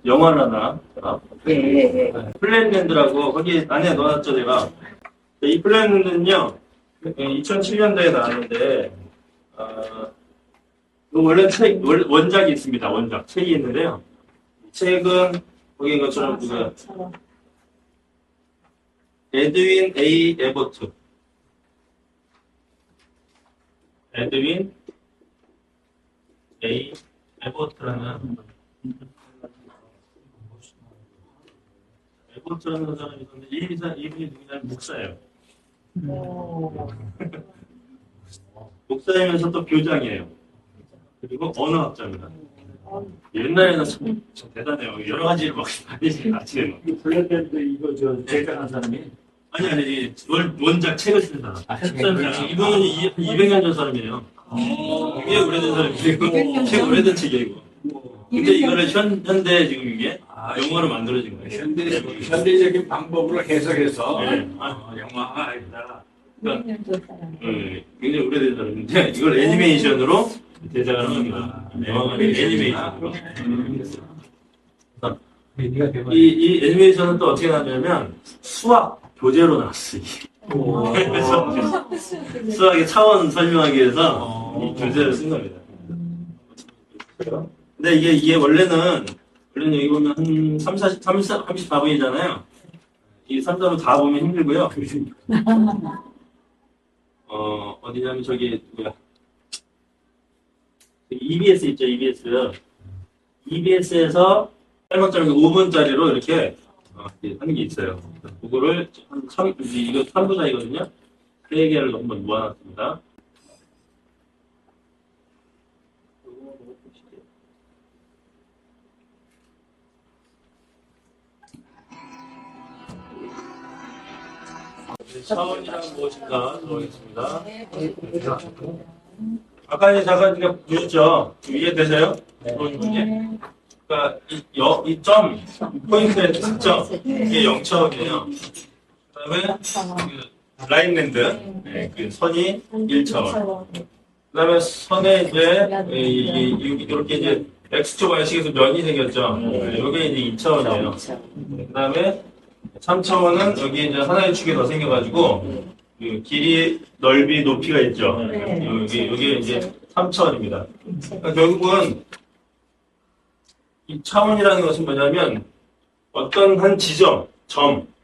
영화를 하나. 예. 플랜랜드라고 거기 안에 넣어놨죠, 제가. 이 플랜랜드는요, 2007년도에 나왔는데, 원래 원작이 있습니다. 원작. 책이 있는데요. 이 책은, 거기 것처럼, 에드윈 A. 에버트. 에드윈 A. 에버트라는 에버트라는 사람이 있는데 이분이 누구냐면 목사예요. 목사이면서 또 교장이에요. 그리고 언어학자입니다. 옛날에는 참 대단해요. 여러 가지를 막 같이 해요. 블랙밴드 이거 제작한 사람이? 아니 원작 책을 쓴 사람. 이분은 200년 전 사람이에요. 꽤 오래된 사람이에요. 꽤 오래된 책이에요. 근데 이거를 현대 지금 이게 영어로 만들어진 거예요. 현대적인 방법으로 해석해서 네. 영화가 아니다. 굉장히 오래된 사람인데 이걸 애니메이션으로 제작을 합니다. 애니메이션으로. 이 애니메이션은 또 어떻게 나왔냐면 수학 교재로 나왔어요. 그래서 수학의 차원 설명하기 위해서 이 교재를 쓴 겁니다. 근데 이게 원래는 여기 보면 한 34분이잖아요. 이 34분 다 보면 힘들고요. 어디냐면 저기 EBS 있죠, EBS. EBS에서 짧은 5분짜리로 이렇게 하는 게 있어요. 그거를 이거 3부작이거든요. 3개를 한번 모아놨습니다. 차원이란 무엇인가 들어가겠습니다. 아까 이제 잠깐 보셨죠? 이해되세요? 그러니까 이 점, 포인트의 특점, 이게 0차원이에요. 그 다음에 라인랜드, 그 선이 1차원. 그 다음에 선에 이제 이렇게 이제 X축 Y축에서 면이 생겼죠. 이게 이제 2차원이에요. 그 다음에 3차원은 여기 이제 하나의 축이 더 생겨가지고 그 길이, 넓이, 높이가 있죠. 여기 이제 3차원입니다. 그러니까 결국은 이 차원이라는 것은 뭐냐면 어떤 한 지점,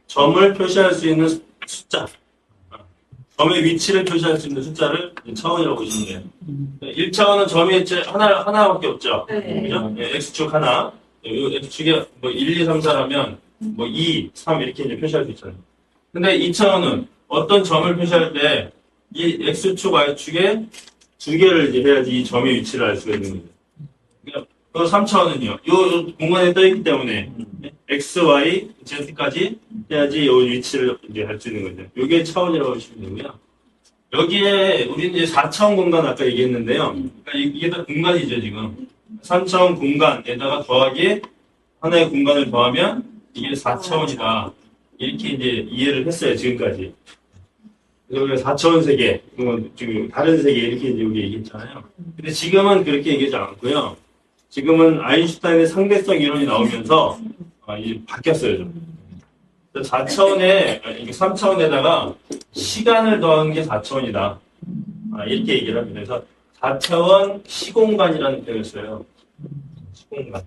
점을 표시할 수 있는 숫자, 점의 위치를 표시할 수 있는 숫자를 차원이라고 보시면 돼요. 1차원은 점이 하나밖에 없죠. 그죠? X축 하나, X축에 뭐 1, 2, 3, 4라면 뭐 2, 3 이렇게 이제 표시할 수 있잖아요. 근데 2차원은 어떤 점을 표시할 때 이 X축, Y축에 2개를 이제 해야지 이 점의 위치를 알 수가 있는 거죠. 그러니까 3차원은요. 이 공간에 떠 있기 때문에 X, Y, Z까지 해야지 이 위치를 이제 알 수 있는 거죠. 이게 차원이라고 하시면 되고요. 여기에 우리는 이제 4차원 공간 아까 얘기했는데요. 그러니까 이게 다 공간이죠, 지금. 3차원 공간에다가 더하기 하나의 공간을 더하면 이게 4차원이다. 이렇게 이제 이해를 했어요, 지금까지. 그래서 4차원 세계, 지금 다른 세계 이렇게 이제 우리 얘기했잖아요. 근데 지금은 그렇게 얘기하지 않고요. 지금은 아인슈타인의 상대성 이론이 나오면서 이제 바뀌었어요, 좀. 4차원에, 3차원에다가 시간을 더한 게 4차원이다. 이렇게 얘기를 합니다. 그래서 4차원 시공간이라는 표현을 써요. 시공간.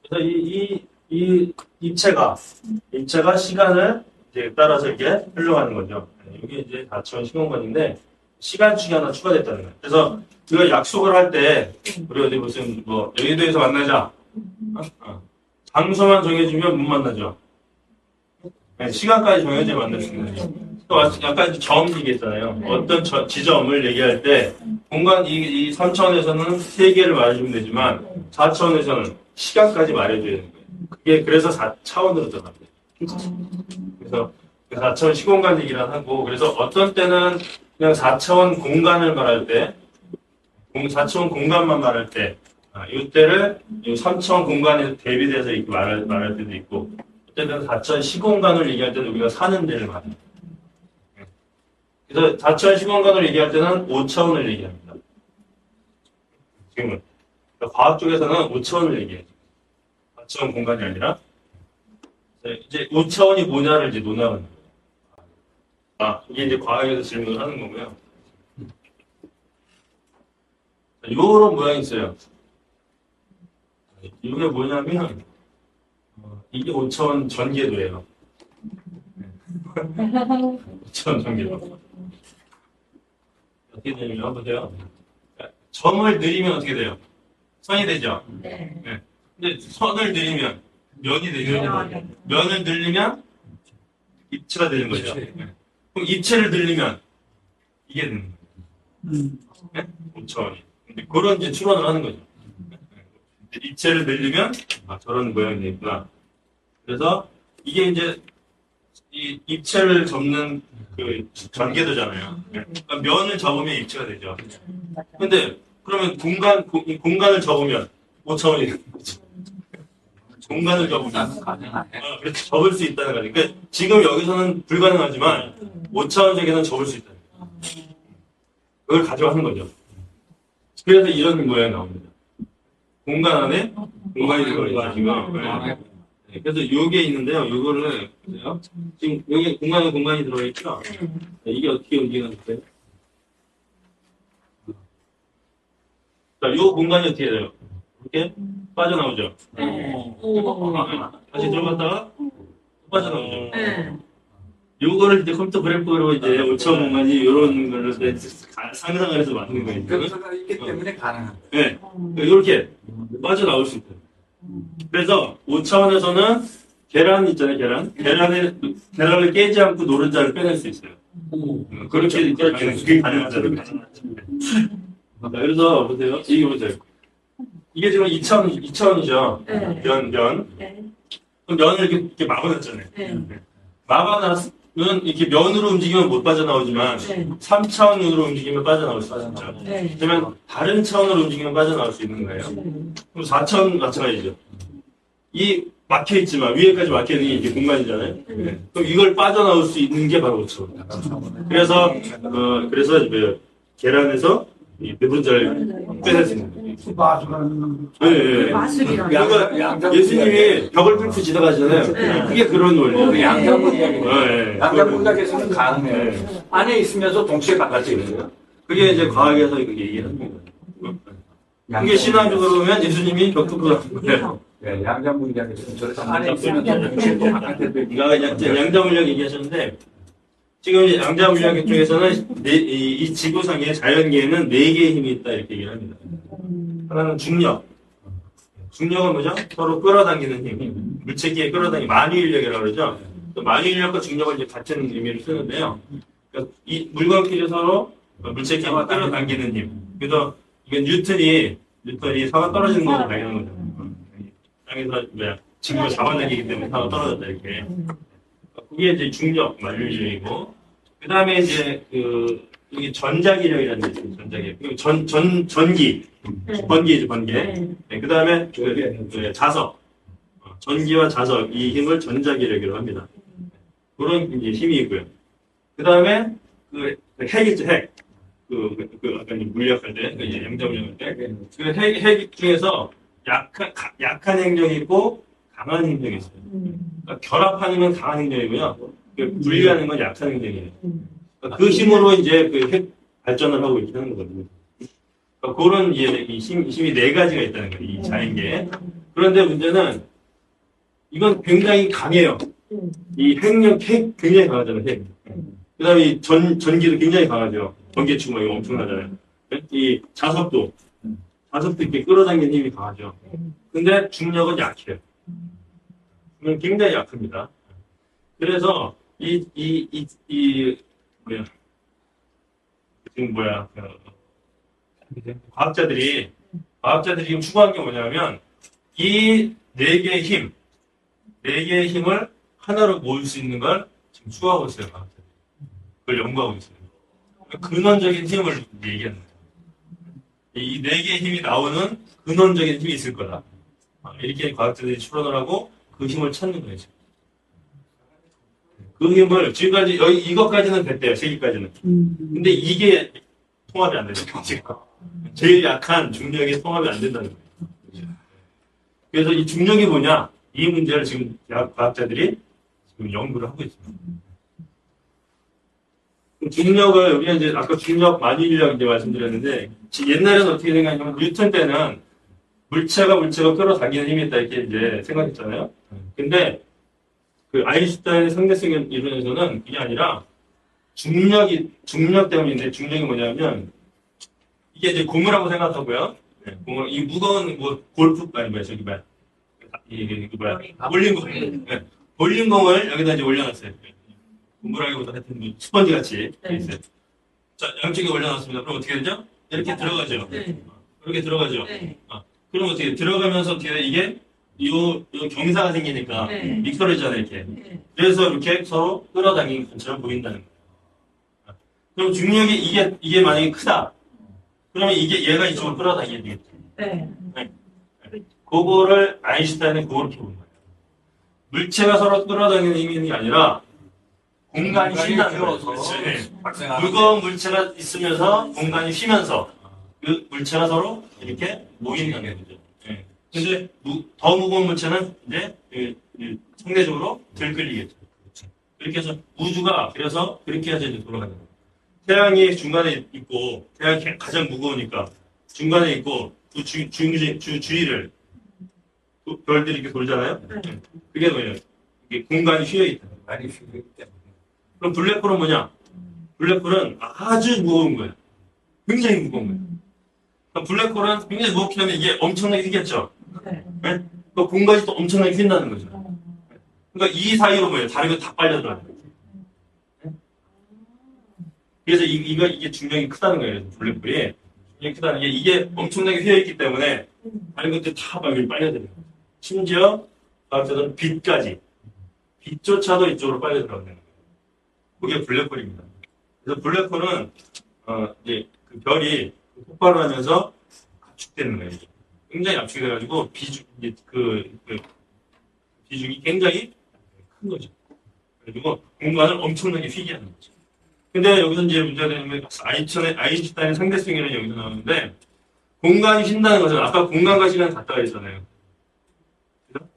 그래서 이 입체가 시간을 이제 따라서 이렇게 흘러가는 거죠. 이게 이제 4차원 시공간인데, 시간축이 하나 추가됐다는 거예요. 그래서 우리가 약속을 할 때, 우리 어디 무슨, 여의도에서 만나자. 장소만 정해주면 못 만나죠. 시간까지 정해져야 만날 수 있는 거죠. 또 약간 점 얘기했잖아요. 어떤 지점을 얘기할 때, 공간, 이 3차원에서는 3개를 말해주면 되지만, 4차원에서는 시간까지 말해줘야 되는 거예요. 그게 그래서 4차원으로 들어갑니다. 그래서 4차원 시공간 얘기를 하고, 그래서 어떤 때는 그냥 4차원 공간을 말할 때, 4차원 공간만 말할 때, 이때를 3차원 공간에 대비돼서 이렇게 말할 때도 있고, 어쨌든 4차원 시공간을 얘기할 때는 우리가 사는 데를 말합니다. 그래서 4차원 시공간을 얘기할 때는 5차원을 얘기합니다. 지금은. 과학 쪽에서는 5차원을 얘기해요. 4차원 공간이 아니라. 이제 5차원이 뭐냐를 이제 논하는 거예요. 이게 이제 과학에서 질문을 하는 거고요. 요런 모양이 있어요. 이게 뭐냐면, 이게 5차원 전개도예요. 5차원 전개도. 어떻게 되냐면, 한번 보세요. 점을 늘리면 어떻게 돼요? 선이 되죠? 네. 근데 선을 늘리면 면이 되죠? 면을 늘리면 입체가 되는 거죠. 그럼 입체를 늘리면 이게 되는 거예요. 네? 5차원이. 그런 이제 추론을 하는 거죠. 입체를 늘리면 저런 모양이 되구나. 그래서 이게 이제 이 입체를 접는 그 전개도잖아요. 그러니까 면을 접으면 입체가 되죠. 근데 그러면 공간을 접으면 5차원이 되는 거죠. 공간을 접으면 그래서 접을 수 있다는 거죠. 그러니까 지금 여기서는 불가능하지만 5차원 세계는 접을 수 있다. 그걸 가져가는 거죠. 그래서 이런 모양이 나옵니다. 공간 안에 공간이 들어있죠, 지금. 네. 그래서 요게 있는데요. 요거를, 보세요. 지금 여기 공간에 공간이 들어있죠? 네, 이게 어떻게 움직이는지. 자, 요 공간이 어떻게 돼요? 이렇게 빠져나오죠? 다시 들어갔다가 빠져나오죠? 요거를 이제 컴퓨터 그래프로 이제 5차원 공간이 요런 걸로 상상을 해서 만드는 거예요. 근처가 있기 때문에 가능한 네. 이렇게 빠져나올 수 있다. 그래서 5차원에서는 계란 있잖아요, 계란을 깨지 않고 노른자를 빼낼 수 있어요. 그렇게 그게 가능하잖아요. 자, 그래서 보세요. 이게 보세요. 이게 지금 2차원이죠. 면. 그럼 면을 이렇게 막아놨잖아요. 막아놨으면 이렇게 면으로 움직이면 못 빠져나오지만 3차원으로 움직이면 빠져나올 수 있죠. 그러면 다른 차원으로 움직이면 빠져나올 수 있는 거예요. 그럼 4차원 마찬가지죠. 이 막혀있지만 위에까지 막혀있는 게 이게 공간이잖아요. 그럼 이걸 빠져나올 수 있는 게 바로 5차원. 그래서 이제 계란에서 이 노른자를 빼낼 수 있는 거예요. 네. 그러니까 예수님이 벽을 뚫고 지나가잖아요. 그게 그런 원리예요. 양자물리학에서는 가능해요. 안에 있으면서 동시에 바깥에 있어요. 그게 이제 과학에서 이렇게 얘기하는 거예요. 그게 신화적으로 보면 예수님이 벽 뚫고 나간 거예요. 네, 양자물리학에서는 저래서 안에 있으면서 동시에 또 바깥에도 있고. 그러니까 양자물리학 얘기하셨는데 지금 이제 양자물리학 쪽에서는 이 지구상의 자연계에는 4개의 힘이 있다 이렇게 얘기를 합니다. 하나는 중력. 중력은 뭐죠? 서로 끌어당기는 힘. 물체기에 끌어당기는 만유인력이라고 그러죠. 만유인력과 중력을 이제 같은 의미로 쓰는데요. 그러니까 이 물건끼리 서로 물체기에 끌어당기는 힘. 그래서 이건 뉴턴이 사가 떨어지는 거로 당연한 거죠. 땅에서 지구가 잡아당기기 때문에 사가 떨어졌다 이렇게. 그게 이제 중력, 만유인력이고, 그 다음에 이제 여기 전자기력이라는 게 있어요. 전자기력. 그리고 번개이죠, 번개. 네, 그 다음에 자석. 전기와 자석, 이 힘을 전자기력이라고 합니다. 그런 이제 힘이 있고요. 그 다음에 핵 있죠, 핵. 아까 물리학할 때, 이제 양자물리학 할 때. 핵 중에서 약한 행정이 있고, 강한 행정이 있어요. 그러니까 결합하는 건 강한 행정이고요. 분리하는 건 약한 행정이에요. 그러니까 그 힘으로 이제 핵 발전을 하고 있는 거거든요. 그러니까 그런 이제 힘이 4가지가 있다는 거예요. 이 자연계에. 그런데 문제는 이건 굉장히 강해요. 이 핵 굉장히 강하잖아요. 핵. 그 다음에 이 전기도 굉장히 강하죠. 전기축 이거 엄청나잖아요. 이 자석도 이렇게 끌어당기는 힘이 강하죠. 근데 중력은 약해요. 굉장히 약합니다. 그래서 과학자들이 지금 추구한 게 뭐냐면 이 4개의 힘을 하나로 모을 수 있는 걸 지금 추구하고 있어요. 과학자들이. 그걸 연구하고 있어요. 근원적인 힘을 얘기하는 거예요. 이 4개의 힘이 나오는 근원적인 힘이 있을 거다. 이렇게 과학자들이 추론을 하고 그 힘을 찾는 거예요. 그 힘을 지금까지 이것까지는 됐대요. 3개까지는. 근데 이게 통합이 안 되죠. 지금 제일 약한 중력이 통합이 안 된다는 거예요. 그래서 이 중력이 뭐냐? 이 문제를 지금 대학 과학자들이 지금 연구를 하고 있습니다. 중력을, 우리가 이제 아까 중력 만유인력 이제 말씀드렸는데, 옛날에는 어떻게 생각하냐면, 뉴턴 때는 물체가 끌어당기는 힘이 있다, 이렇게 이제 생각했잖아요. 근데, 그 아인슈타인의 상대성 이론에서는 그게 아니라, 중력 때문인데, 중력이 뭐냐면, 이게 이제 고무라고 생각하고요. 고무, 이 무거운, 뭐, 골프, 아니, 뭐야, 저기 뭐야. 이게 뭐야. 볼링공. 네. 볼링공을 여기다 이제 올려놨어요. 고무라기보다 하여튼 뭐 스펀지 같이 돼 있어요. 자, 양쪽에 올려놨습니다. 그럼 어떻게 되죠? 이렇게 들어가죠. 이렇게 들어가죠. 그럼 어떻게 들어가면서 어떻게 돼? 이게 요 경사가 생기니까 미끄러지잖아요, 이렇게. 그래서 이렇게 서로 끌어당기는 것처럼 보인다는 거예요. 그럼 중력이 이게 만약에 크다. 그러면 이게 얘가 이쪽으로 끌어당겨야 되겠죠. 그거를 아인슈타인은 그렇게 본 거예요. 물체가 서로 끌어당기는 힘이 아니라 공간이 쉰다는 거예요. 무거운 물체가 있으면서 공간이 휘면서 그 물체가 서로 이렇게 모인다는 거죠. 근데 더 무거운 물체는 이제 상대적으로 덜 끌리겠죠. 그렇게 해서 우주가 그래서 그렇게 해서 이제 돌아가는 거예요. 태양이 중간에 있고 태양이 가장 무거우니까 중간에 있고 그 주위를 별들이 이렇게 돌잖아요. 그게 뭐예요? 이게 공간이 휘어 있다. 많이 휘기 때문에. 그럼 블랙홀은 뭐냐? 블랙홀은 아주 무거운 거예요. 굉장히 무거운 거예요. 그럼 블랙홀은 굉장히 무겁기 때문에 이게 엄청나게 휘겠죠. 네? 그 공간이 또 엄청나게 휜다는 거죠. 그러니까 이 사이로 뭐예요? 다른 거 다 빨려 들어가는 거죠. 그래서 이게 중력이 크다는 거예요. 블랙홀이. 중력이 크다는 게 이게 엄청나게 휘어있기 때문에 다른 것들이 다 막 빨려들어요. 심지어 과학자들은 빛까지. 빛조차도 이쪽으로 빨려 들어가는 거예요. 그게 블랙홀입니다. 그래서 블랙홀은 이제 그 별이 폭발을 하면서 압축되는 거예요. 굉장히 압축이 돼가지고 비중이 굉장히 큰 거죠. 그리고 공간을 엄청나게 휘게 하는 거죠. 근데 여기서 이제 문제가 되는 게 아인슈타인의 상대성이라는 여기서 나오는데 공간이 휜다는 것은 아까 공간과 시간이 같다고 했잖아요. 그죠?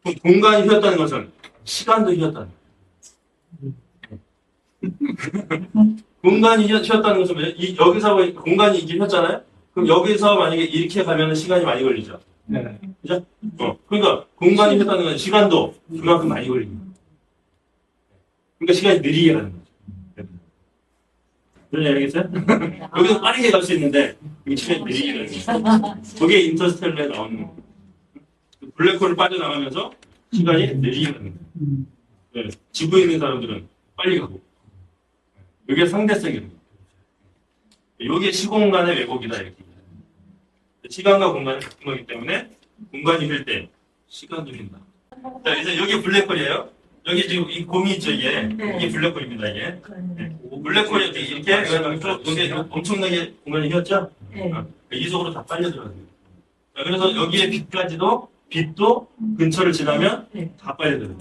그럼 공간이 휘었다는 것은 시간도 휘었다는 거예요. 공간이 휘었다는 것은 뭐예요? 여기서 공간이 이게 휘었잖아요? 그럼 여기서 만약에 이렇게 가면 시간이 많이 걸리죠. 그죠? 그러니까 공간이 휘었다는 건 시간도 그만큼 많이 걸립니다. 그러니까 시간이 느리게 가는 거죠. 그런 얘기겠어요? 여기서 빠르게 갈 수 있는데 여기 시간이 느리게 가는 거죠. 그게 인터스텔라에 나오는 거예요. 블랙홀을 빠져나가면서 시간이 느리게 가는 거예요. 네. 지구에 있는 사람들은 빨리 가고 이게 상대성입니다. 이게 시공간의 왜곡이다 이렇게. 시간과 공간이 같은 거기 때문에 공간이 휠 때 시간도 휜다. 자, 이제 여기 블랙홀이에요. 여기 지금 이 곰이 있죠 이게. 이게 블랙홀입니다 이게. 네. 블랙홀이 이렇게 여기 엄청나게 공간이 휘었죠. 이속으로 다 빨려 들어가요. 그래서 여기에 빛도 근처를 지나면 다 빨려 들어가요.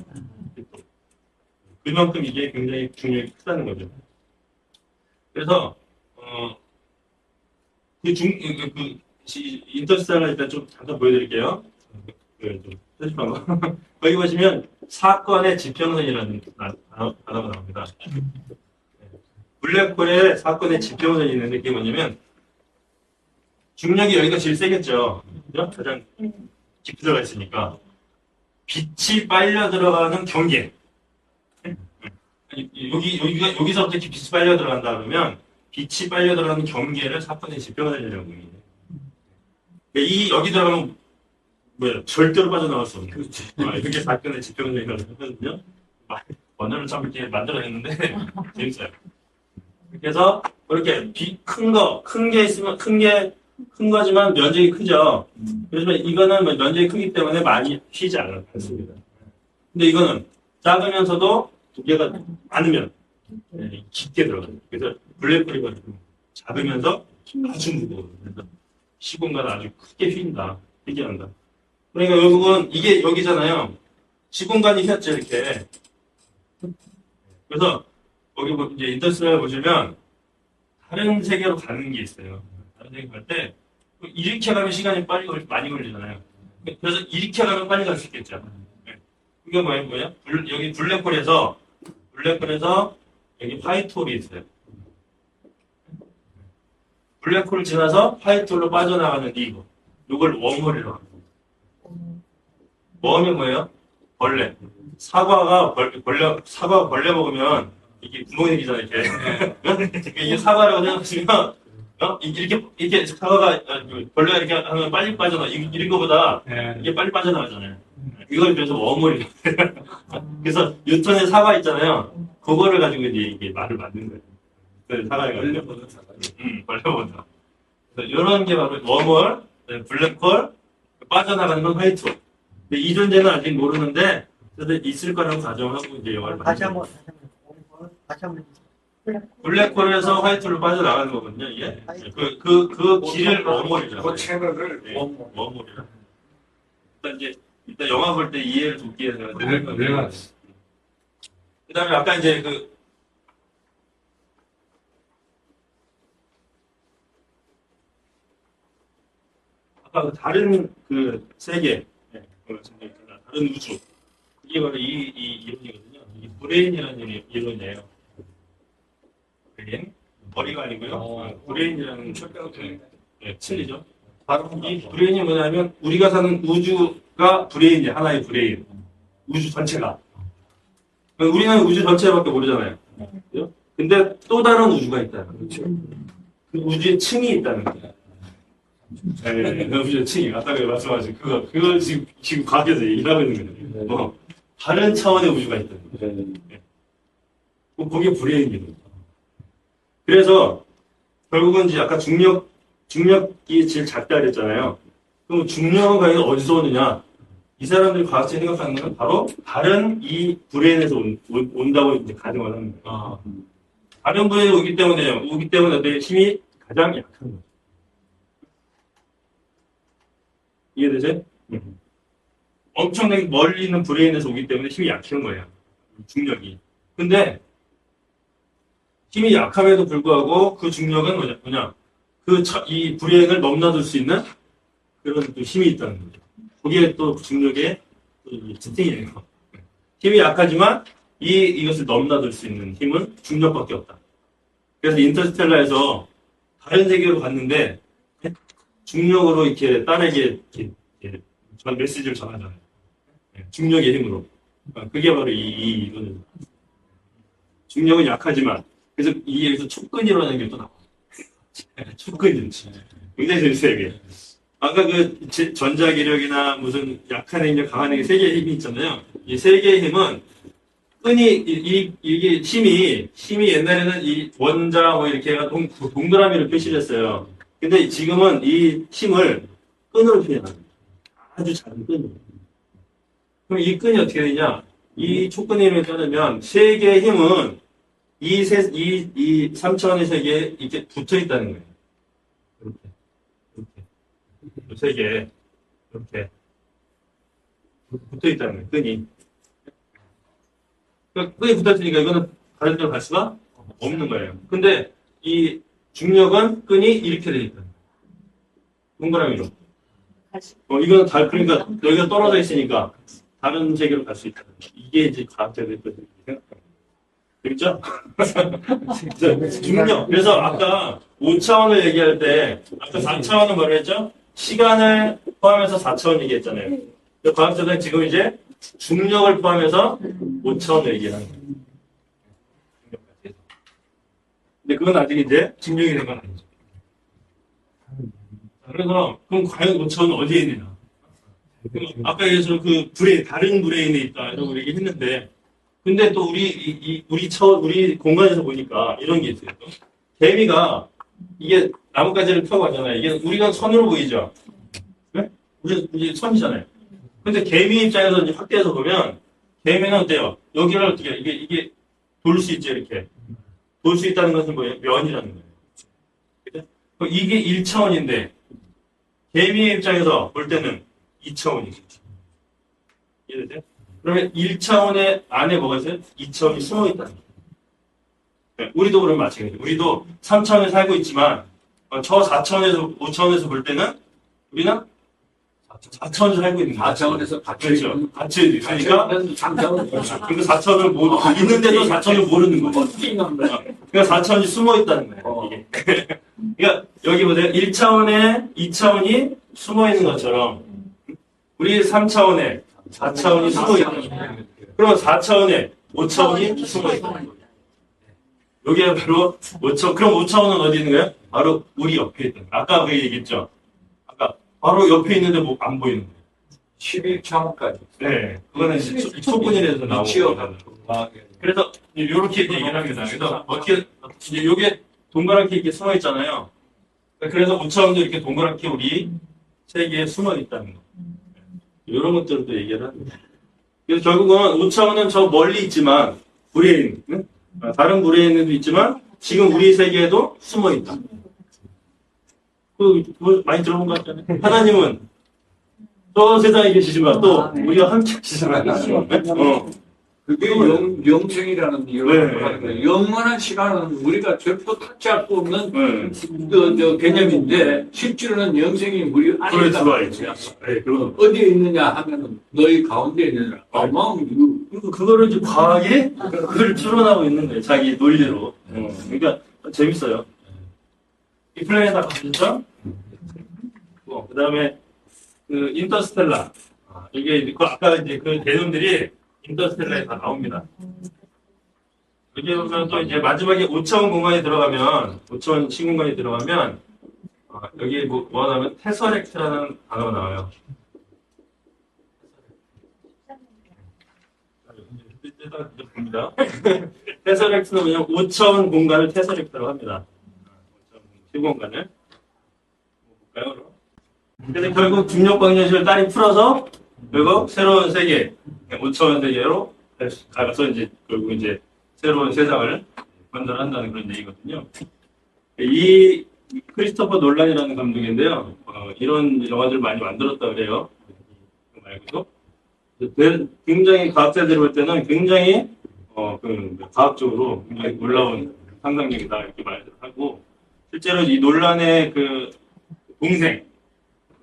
그만큼 이게 굉장히 중력이 크다는 거죠. 그래서 인터스텔라 일단 좀 잠깐 보여드릴게요. 좀 편집한 거. 거기 보시면 사건의 지평선이라는 단어가 나옵니다. 블랙홀에 사건의 지평선이 있는데 그게 뭐냐면 중력이 여기가 제일 세겠죠. 그죠? 가장 깊이 들어가 있으니까 빛이 빨려 들어가는 경계. 여기서부터 빛이 빨려 들어간다 그러면 빛이 빨려 들어가는 경계를 사건의 지평선이라고 해요. 여기 들어가면 뭐야 절대로 빠져나갈 수 없는 거지. 그게 사건의 지평선이라고 하거든요. 언어를 참 이렇게 만들어냈는데 재밌어요. 그래서 이렇게 큰 게 있으면 큰 거지만 면적이 크죠. 그래서 이거는 면적이 크기 때문에 많이 휘지 않습니다. 근데 이거는 작으면서도 두께가 많으면 깊게 들어가요. 그래서 블랙홀이 작으면서 아주 무거워요. 그래서 시공간을 아주 크게 휜다. 휘게 한다. 그러니까 결국은 이게 여기잖아요. 시공간이 휘었죠 이렇게. 그래서 여기 이제 인터스텔라 보시면 다른 세계로 가는 게 있어요. 다른 세계 갈 때 이렇게 가면 시간이 많이 걸리잖아요. 그래서 이렇게 가면 빨리 갈 수 있겠죠. 네. 그게 뭐야? 여기 블랙홀에서 여기 화이트홀이 있어요. 블랙홀을 지나서 화이트홀로 빠져나가는 이걸 웜홀이라고 합니다. 웜이 뭐예요? 벌레. 사과가 벌레 먹으면 이게 구멍이 생기잖아요, 이렇게. 이게 사과라고 생각하시면, 이렇게 사과가, 벌레가 이렇게 하면 빨리 빠져나가. 이런 거보다 이게 빨리 빠져나가잖아요. 이걸 그래서 웜홀이. 그래서 뉴턴의 사과 있잖아요. 그거를 가지고 이제 이게 말을 만든 거예요. 그 사과에 가지고. 벌레보다. 그래서 이런 게 바로 웜홀, 블랙홀, 빠져나가는 건 화이트홀. 근데 이 존재는 아직 모르는데, 그래서 있을 거라고 가정하고 이제 영화를 다시 만든 한번 다시 한번 블랙홀에서 화이트홀로 빠져나가는 거거든요, 이게. 그 길을 웜홀이라고 그 해요. 채널을 네, 웜홀이라. 일단 영화 볼 때 이해를 돕기 위해서. 내가 그 다음에 아까 이제 아까 다른 세계, 다른 우주. 이게 바로 이 이론이거든요. 이 브레인이라는 이론이에요. 브레인. 머리가 아니고요. 브레인이라는 칠리죠. 바로 이 브레인이 뭐냐면 우리가 사는 우주가 브레인이에요. 하나의 브레인. 우주 전체가. 우리는 우주 전체밖에 모르잖아요. 그죠? 근데 또 다른 우주가 있다는 거죠. 그 우주의 층이 있다는 거예요. 네, 우주의 층이. 아까 말씀하신 그거 지금 과학에서 얘기하고 있는 거예요. 다른 차원의 우주가 있다는 거예요. 네. 그게 브레인이거든요. 그래서 결국은 이제 아까 중력이 제일 작다 그랬잖아요. 그럼 중력은 과연 어디서 오느냐? 이 사람들이 과학자들이 생각하는 건 바로 다른 이 브레인에서 온다고 이제 가정을 하는 거예요. 다른 브레인에 오기 때문에 내 힘이 가장 약한 거죠. 이해되세요? 엄청나게 멀리 있는 브레인에서 오기 때문에 힘이 약한 거예요. 중력이. 근데 힘이 약함에도 불구하고 그 중력은 뭐냐? 이 브레인을 넘나들 수 있는 그런 또 힘이 있다는 거죠. 거기에 또 중력의 특징이에요. 힘이 약하지만 이것을 넘나들 수 있는 힘은 중력밖에 없다. 그래서 인터스텔라에서 다른 세계로 갔는데 중력으로 이렇게 딸에게 이렇게 메시지를 전하잖아요. 중력의 힘으로. 그게 바로 이 이거는 중력은 약하지만 그래서 여기서 촉근이라는 게 또 나와요. 촉근이 굉장히 재밌어요, 이게. 아까 전자기력이나 무슨 약한 능력, 강한 능력 세 개의 힘이 있잖아요. 이 세 개의 힘은 이게 힘이 옛날에는 이 원자 뭐 이렇게 해가 동그라미로 표시를 했어요. 근데 지금은 이 힘을 끈으로 표현합니다. 아주 작은 끈으로. 그럼 이 끈이 어떻게 되냐? 이 촉근의 힘을 따르면 세 개의 힘은 이 3차원의 세계에 이렇게 붙어 있다는 거예요. 이렇게. 세 개. 이렇게. 붙어 있다는 거예요, 끈이. 그러니까 끈이 붙어 있으니까 이거는 다른 데로 갈 수가 없는 거예요. 근데 이 중력은 끈이 이렇게 돼 있다. 동그라미로. 이거는 그러니까 여기가 떨어져 있으니까 다른 세계로 갈 수 있다. 이게 이제 과학자들이 생각합니다. 그렇죠? 중력. 그래서 아까 5차원을 얘기할 때, 아까 4차원은 뭐라 했죠? 시간을 포함해서 4차원 얘기했잖아요. 과학자들은 지금 이제 중력을 포함해서 5차원을 얘기하는 거예요. 근데 그건 아직 이제 증명이 된 건 아니죠. 그래서, 그럼 과연 5차원은 어디에 있느냐? 아까 얘기해서 다른 브레인에 있다, 이런 얘기 했는데, 근데 또 우리 공간에서 보니까 이런 게 있어요. 개미가 이게 나뭇가지를 펴고 가잖아요. 이게 우리가 선으로 보이죠? 네? 우리 선이잖아요. 근데 개미 입장에서 이제 확대해서 보면 개미는 어때요? 여기를 어떻게 이게 돌 수 있죠, 이렇게. 돌 수 있다는 것은 뭐예요? 면이라는 거예요. 그죠? 이게 1차원인데 개미의 입장에서 볼 때는 2차원이죠. 이해되세요? 그러면 1차원의 안에 뭐가 있어요? 2차원이 숨어 있다는 거예요. 네, 우리도 그러면 마찬가지예요. 우리도 3차원에 살고 있지만 저 4차원에서 5차원에서 볼 때는 우리는 4차원에서 살고 있는 거예요. 4차원에서 그렇죠. 갇혀 있으니까 3차원. 그 4차원을 있는데도 4차원을 모르는 거예요. 어떻게 있는 거야? 그러니까 4차원이 숨어 있다는 거예요. 이게. 그러니까 여기 보세요. 1차원에 2차원이 숨어 있는 것처럼 우리 3차원에 4차원이 숨어 있는 거예요. 그러면 4차원에 5차원이 숨어 있는 거예요. 여기가 바로 5차원. 그럼 5차원은 어디 있는 거예요? 바로 우리 옆에 있는 거예요. 아까 그 얘기했죠. 아까 바로 옆에 있는데 뭐 안 보이는 거예요. 11차원까지. 네. 그거는 이제 초분일에서 나오고. 그래서 이렇게 얘기를 합니다. 그래서 어떻게 이제 요게 동그랗게 이렇게 숨어 있잖아요. 그래서 5차원도 이렇게 동그랗게 우리 세계에 숨어 있다는 거. 이런 것들도 얘기를 합니다. 그래서 결국은 5차원은 저 멀리 있지만 브레인, 응? 다른 브레인에도 있지만 지금 우리 세계에도 숨어 있다. 그거 많이 들어본 것 같잖아요. 하나님은 저 세상에 계시지만 또 우리와 함께 계시잖아요. 그게 영생이라는 네. 이유로 하는 거예요. 영원한 시간은 우리가 절대 타치할 수 없는 네. 개념인데 실제로는 영생이 우리 안에 그래 들어와 있다. 있죠. 네, 그럼 어디에 있느냐 하면은 너희 가운데 있느냐. 그거를 이제 과학이 그걸 추론하고 있는 거예요. 자기 논리로. 그러니까 재밌어요. 이 플랜에 다 가셨죠? 그 다음에 그 인터스텔라. 이게 아까 이제 그 개념들이 인터스텔라에 다 나옵니다. 여기 보면 또 이제 마지막에 5차원 공간에 들어가면 5차원 시공간에 들어가면 여기 뭐 하면 테서렉트라는 단어가 나와요. 봅니다. 테서렉트는 뭐냐면 5차원 공간을 테서렉트라고 합니다. 5차원 시공간을 볼까요? 그럼? 그래서 결국 중력방정식을 딸이 풀어서 결국 새로운 세계 5차원 세계로 가서 이제 결국 이제 새로운 세상을 건설한다는 그런 얘기거든요. 이 크리스토퍼 놀란이라는 감독인데요. 이런 영화들을 많이 만들었다 그래요. 말고도 굉장히 과학자들이 볼 때는 굉장히 그 과학적으로 굉장히 놀라운 상상력이다 이렇게 말을 하고 실제로 이 놀란의 그 동생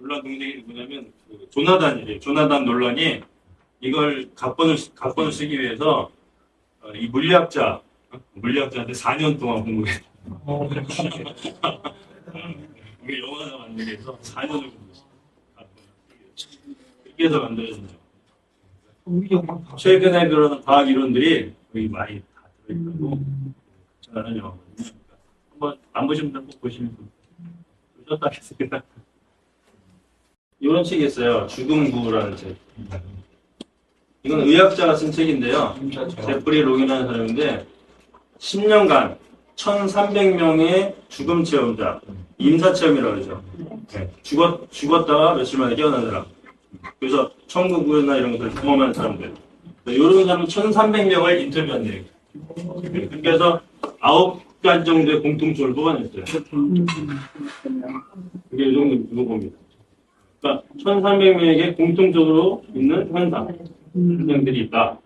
놀란 동생이 누구냐면 그 조나단이래요. 조나단 놀란이 이걸 각본을 쓰기 위해서 이 물리학자한테 4년 동안 공부했어요. 이게 영화가 만들기 위해서 4년을 공부했어요. 그렇게 해서 만들어진 거. 최근에 그런 과학 이론들이 거의 많이 다 들어있다고 저는 영화거든요. 한번 안 보신 분들 꼭 보시면 좋겠다 하겠습니다. 이런 책이 있어요. 죽음구라는 책. 이건 의학자가 쓴 책인데요. 제프리 롱이라는 사람인데 10년간 1,300명의 죽음 체험자, 임사 체험이라고 그러죠. 네. 죽었다가 며칠 만에 깨어난 사람. 그래서 천국이나 이런 것들을 경험하는 사람들. 이런 사람 1,300명을 인터뷰한 얘기. 그렇게 해서 9가지 정도의 공통점을 뽑아냈어요. 그게 이 정도 봅니다. 그러니까 1,300명에게 공통적으로 있는 현상들이 있다.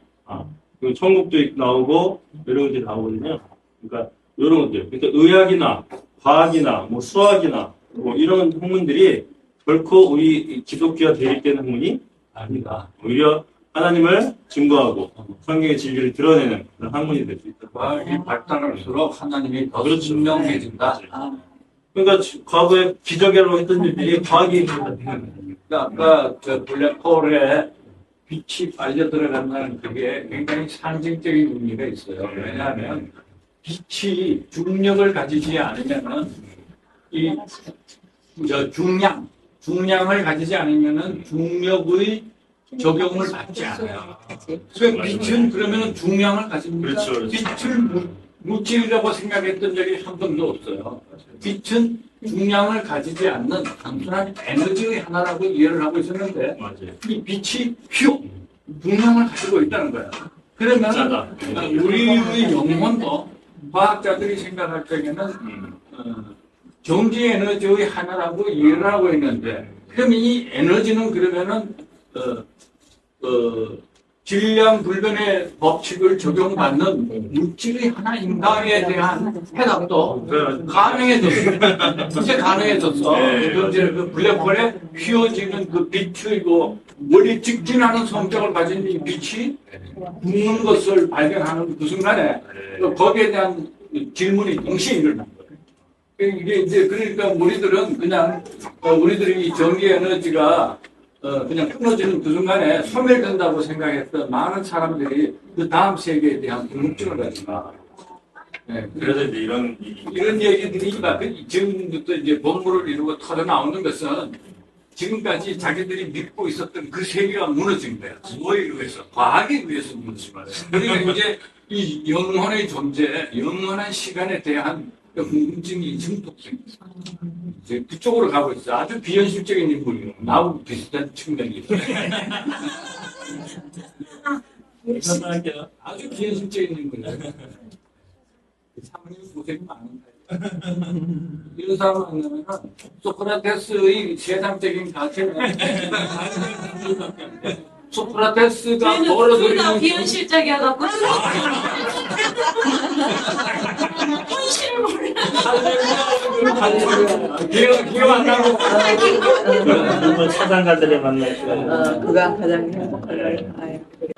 그리고 천국도 나오고 이런 것들이 나오거든요. 그러니까 이런 것들. 그러니까 의학이나 과학이나 뭐 수학이나 뭐 이런 학문들이 결코 우리 기독교와 대립되는 학문이 아니다. 오히려 하나님을 증거하고 성경의 진리를 드러내는 그런 학문이 될 수 있다. 과학이 발달할수록 하나님이 더 그렇죠. 분명해진다. 그러니까 과거에 기적이라고 했던 일들이 과학이 되는 그러니까 아까 저 블랙홀에 빛이 빨려 들어간다는 그게 굉장히 상징적인 의미가 있어요. 왜냐하면 빛이 중력을 가지지 않으면은 중량을 가지지 않으면은 중력의 적용을 받지 않아요. 그러니까 빛은 그러면은 중량을 가집니다. 그렇죠. 빛을 물질이라고 생각했던 적이 한 번도 없어요. 빛은 중량을 가지지 않는 단순한 에너지의 하나라고 이해를 하고 있었는데 맞아요. 이 빛이 중량을 가지고 있다는 거야. 그러면 우리의 영혼도 과학자들이 생각할 적에는 정지 에너지의 하나라고 이해를 하고 있는데 그럼 이 에너지는 그러면은 질량 불변의 법칙을 적용받는 물질이 하나인가에 대한 해답도 가능해졌어. 이제 가능해졌어. 이제 그 블랙홀에 휘어지는 그 빛의 그 머리 직진하는 성격을 가진 이 빛이 붙는 것을 발견하는 그 순간에 거기에 대한 질문이 동시에 일어난 거예요. 이게 이제 그러니까 우리들은 그냥 우리들이 이 전기 에너지가 그냥 끊어지는 그 순간에 소멸된다고 생각했던 많은 사람들이 그 다음 세계에 대한 궁금증을 가진다. 네, 그래서 이제 이런 얘기들이 지금부터 이제 본물을 이루고 터져 나오는 것은 지금까지 자기들이 믿고 있었던 그 세계가 무너진 거야. 뭐에 의해서? 과학에 의해서 무너진 거야. 그러니까 이제 이 영혼의 존재, 영원한 시간에 대한 그 궁금증이 증폭 생겼어. 이제 그쪽으로 가고 있어. 아주 비현실적인 인물이에요. 나하고 비슷한 측면이 있어요. 할게요. 아주 비현실적인 인물이에요. 사모님 고생이 많은데. 이런 사람 만나면 소크라테스의 세상적인 가치는 소크라테스가 둘다 벌어들이는 비현실적이어갖고 현실을 몰라. 기억 안 나고 한번 사장가들을 만날 시간. 그가 가장 행복해요. 아유, 그래.